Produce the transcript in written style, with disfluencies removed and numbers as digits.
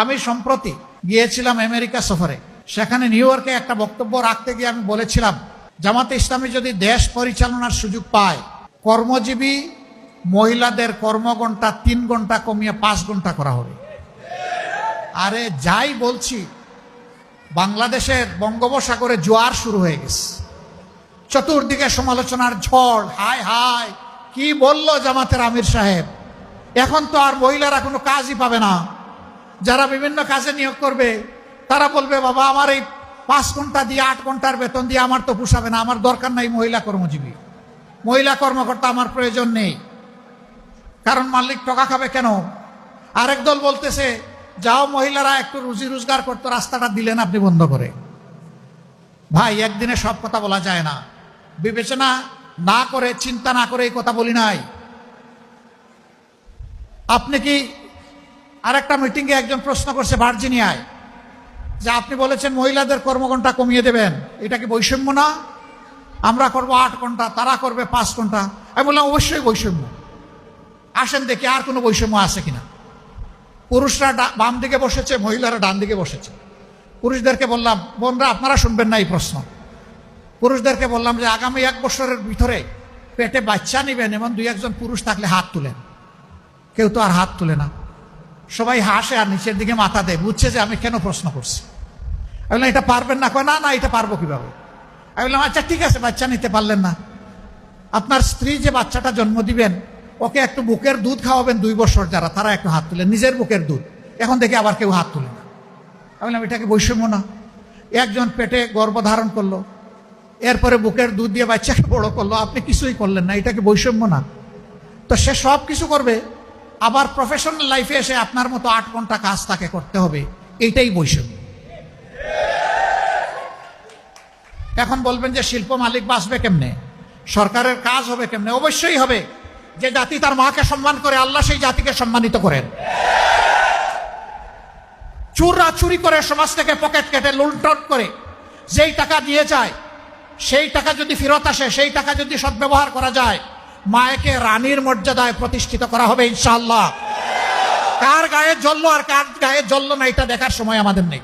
আমি সম্প্রতি গিয়েছিলাম আমেরিকা সফরে। সেখানে নিউ ইয়র্কে একটা বক্তব্য রাখতে গিয়ে আমি বলেছিলাম, জামাতে ইসলামী যদি দেশ পরিচালনার সুযোগ পায়, কর্মজীবী মহিলাদের কর্মঘণ্টা 3 ঘন্টা কমিয়ে 5 ঘন্টা করা হবে। আরে যাই বলছি, বাংলাদেশের বঙ্গোপসাগরে জোয়ার শুরু হয়ে গেছে, চতুর্দিকে সমালোচনার ঝড়। হায় হায়, কি বলল জামাতের আমির সাহেব, এখন তো আর মহিলারা কোনো কাজই পাবে না। যারা বিভিন্ন কাজে নিয়োগ করবে তারা বলবে, বাবা আমার এই 5 ঘন্টা দিয়ে 8 ঘন্টার বেতন দিয়ে আমার তো পোষাবে না, আমার দরকার নাই মহিলা কর্মজীবী, মহিলা কর্মকর্তা আমার প্রয়োজন নেই। কারণ মালিক টাকা খাবে কেন? আরেক দল বলতেছে, যাও মহিলারা একটু রুজি রোজগার করতো, রাস্তাটা দিলেন আপনি বন্ধ করে। ভাই, একদিনে সব কথা বলা যায় না। বিবেচনা না করে, চিন্তা না করে এই কথা বলি নাই। আপনি কি আরেকটা মিটিংয়ে একজন প্রশ্ন করছে ভার্জিনিয়ায়, যে আপনি বলেছেন মহিলাদের কর্মঘণ্টা কমিয়ে দেবেন, এটা কি বৈষম্য না? আমরা করব 8 ঘন্টা, তারা করবে 5 ঘন্টা। আমি বললাম অবশ্যই বৈষম্য। আসেন দেখি আর কোনো বৈষম্য আছে কিনা। পুরুষরা বাম দিকে বসেছে, মহিলারা ডান দিকে বসেছে। পুরুষদেরকে বললাম, বোনরা আপনারা শুনবেন না এই প্রশ্ন। পুরুষদেরকে বললাম যে আগামী 1 বছরের ভিতরে পেটে বাচ্চা নেবেন এমন 2-1 পুরুষ থাকলে হাত তুলেন। কেউ তো আর হাত তুলে না, সবাই হাসে আর নিচের দিকে মাথা দেয়, বুঝছে যে আমি কেন প্রশ্ন করছি। আমি বললাম এটা পারবেন না? কয় না না, এটা পারবো কিভাবে? আমি বললাম আচ্ছা ঠিক আছে, বাচ্চা নিতে পারলেন না, আপনার স্ত্রী যে বাচ্চাটা জন্ম দিবেন ওকে একটু বুকের দুধ খাওয়াবেন 2 বছর, যারা তারা একটু হাত তুলেন, নিজের বুকের দুধ। এখন দেখি আবার কেউ হাত তুলে না। আমি বললাম এটাকে বৈষম্য না? একজন পেটে গর্ভধারণ করলো, এরপরে বুকের দুধ দিয়ে বাচ্চাকে বড় করলো, আপনি কিছুই করলেন না, এটাকে বৈষম্য না? তো সে সব কিছু করবে, আবার প্রফেশনাল লাইফে এসে আপনার মতো 8 ঘন্টা কাজ তাকে করতে হবে, এইটাই বৈষম্য। এখন বলবেন যে শিল্প মালিক বাঁচবে কেমনে, সরকারের কাজ হবে কেমনে? অবশ্যই হবে। যে জাতি তার মাকে সম্মান করে, আল্লাহ সেই জাতিকে সম্মানিত করেন। চোররা চুরি করে সমাজ থেকে পকেট কেটে লুণ্ঠন করে যেই টাকা নিয়ে যায়, সেই টাকা যদি ফেরত আসে, সেই টাকা যদি সদ্ব্যবহার করা যায়, মায়েকে রানীর মর্যাদায় প্রতিষ্ঠিত করা হবে ইনশাআল্লাহ। কার গায়ে জ্বললো আর কার গায়ে জ্বললো না এটা দেখার সময় আমাদের নেই।